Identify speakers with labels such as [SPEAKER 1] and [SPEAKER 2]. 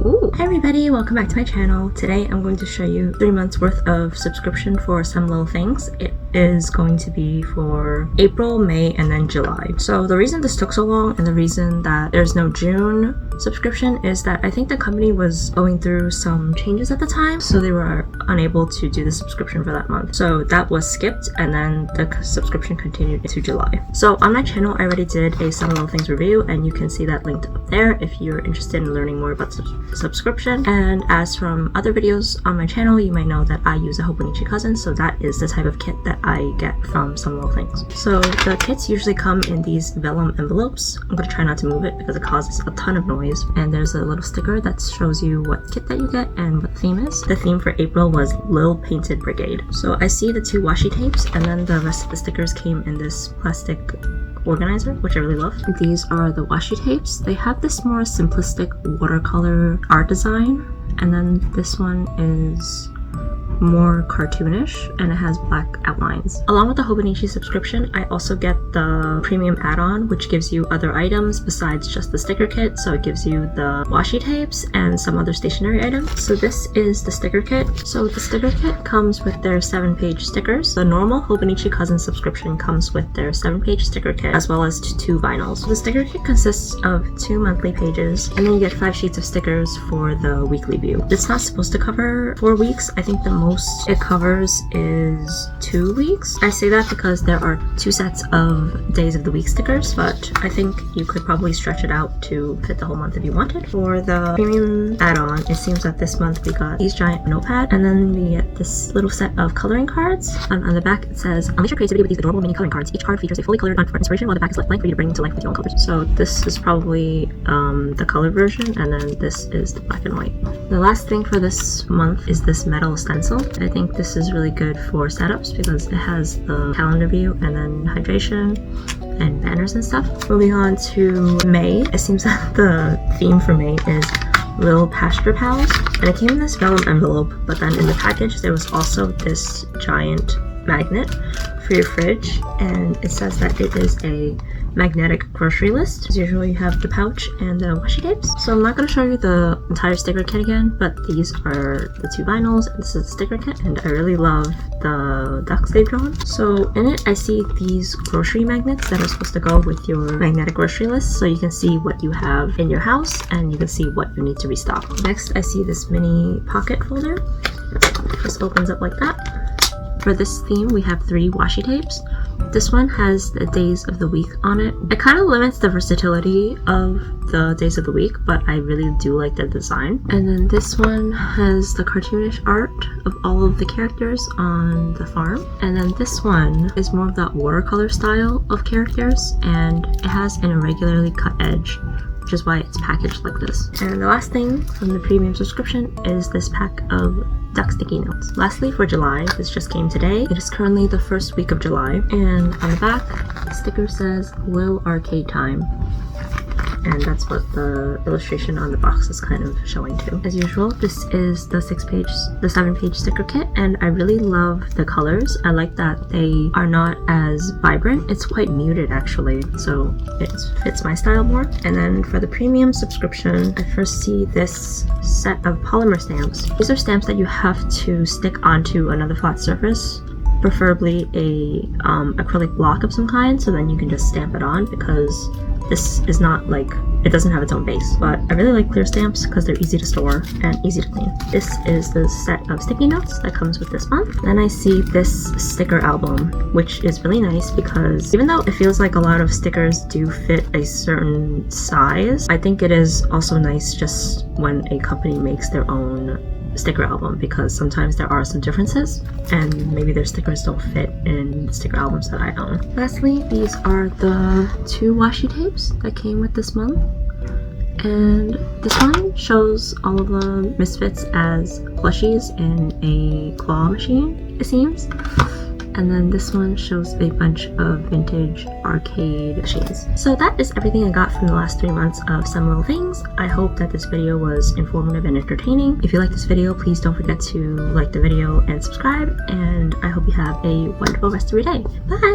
[SPEAKER 1] Ooh. Hi everybody, welcome back to my channel. Today I'm going to show you 3 months worth of subscription for Sumlilthings. It is going to be for April, May, and then July. So the reason this took so long and the reason that there's no June subscription is that I think the company was going through some changes at the time, so they were unable to do the subscription for that month. So that was skipped, and then the subscription continued into July. So on my channel I already did a Sumlilthings review, and you can see that linked up there if you're interested in learning more about subscription. And as from other videos on my channel, you might know that I use a Hobonichi cousin, so that is the type of kit that I get from Sumlilthings. So the kits usually come in these vellum envelopes. I'm going to try not to move it because it causes a ton of noise. And there's a little sticker that shows you what kit that you get and what the theme is. The theme for April was Lil Painted Brigade. So I see the 2 washi tapes, and then the rest of the stickers came in this plastic organizer, which I really love. These are the washi tapes. They have this more simplistic watercolor art design, and then this one is more cartoonish and it has black outlines. Along with the Hobonichi subscription, I also get the premium add-on, which gives you other items besides just the sticker kit. So it gives you the washi tapes and some other stationery items. So this is the sticker kit. So the sticker kit comes with their 7-page stickers. The normal Hobonichi cousin subscription comes with their 7-page sticker kit as well as 2 vinyls. So the sticker kit consists of 2 monthly pages, and then you get 5 sheets of stickers for the weekly view. It's not supposed to cover 4 weeks. I think the most it covers is 2 weeks. I say that because there are 2 sets of days of the week stickers, but I think you could probably stretch it out to fit the whole month if you wanted. For the premium add-on, it seems that this month we got these giant notepad, and then we get this little set of coloring cards. On the back it says, unleash your creativity with these adorable mini coloring cards. Each card features a fully colored font for inspiration, while the back is left blank for you to bring to life with your own colors. So this is probably the color version, and then this is the black and white. The last thing for this month is this metal stencil. I think this is really good for setups because it has the calendar view and then hydration and banners and stuff. Moving on to May, it seems that the theme for May is Little Pasture Pals, and it came in this vellum envelope, but then in the package there was also this giant magnet for your fridge, and it says that it is a magnetic grocery list. As usual, you have the pouch and the washi tapes. So I'm not going to show you the entire sticker kit again, but these are the 2 vinyls, and this is the sticker kit, and I really love the ducks they've drawn. So in it, I see these grocery magnets that are supposed to go with your magnetic grocery list, so you can see what you have in your house and you can see what you need to restock. Next, I see this mini pocket folder. This opens up like that. For this theme, we have 3 washi tapes. This one has the days of the week on it. It kind of limits the versatility of the days of the week, but I really do like the design. And then this one has the cartoonish art of all of the characters on the farm. And then this one is more of that watercolor style of characters, and it has an irregularly cut edge, which is why it's packaged like this. And the last thing from the premium subscription is this pack of duck sticky notes. Lastly, for July, this just came today. It is currently the 1st week of July, and on the back, the sticker says Lil Arcade Time. And that's what the illustration on the box is kind of showing too. As usual, this is the 7-page sticker kit, and I really love the colors. I like that they are not as vibrant. It's quite muted actually, so it fits my style more. And then for the premium subscription, I first see this set of polymer stamps. These are stamps that you have to stick onto another flat surface, preferably a acrylic block of some kind, so then you can just stamp it on, because this is not like, it doesn't have its own base. But I really like clear stamps because they're easy to store and easy to clean. This is the set of sticky notes that comes with this month. Then I see this sticker album, which is really nice because even though it feels like a lot of stickers do fit a certain size, I think it is also nice just when a company makes their own sticker album, because sometimes there are some differences and maybe their stickers don't fit in the sticker albums that I own. Lastly, these are the 2 washi tapes that came with this month, and this one shows all of the Misfits as plushies in a claw machine, it seems. And then this one shows a bunch of vintage arcade machines. So that is everything I got from the last 3 months of Sumlilthings. I hope that this video was informative and entertaining. If you like this video, please don't forget to like the video and subscribe, and I hope you have a wonderful rest of your day. Bye!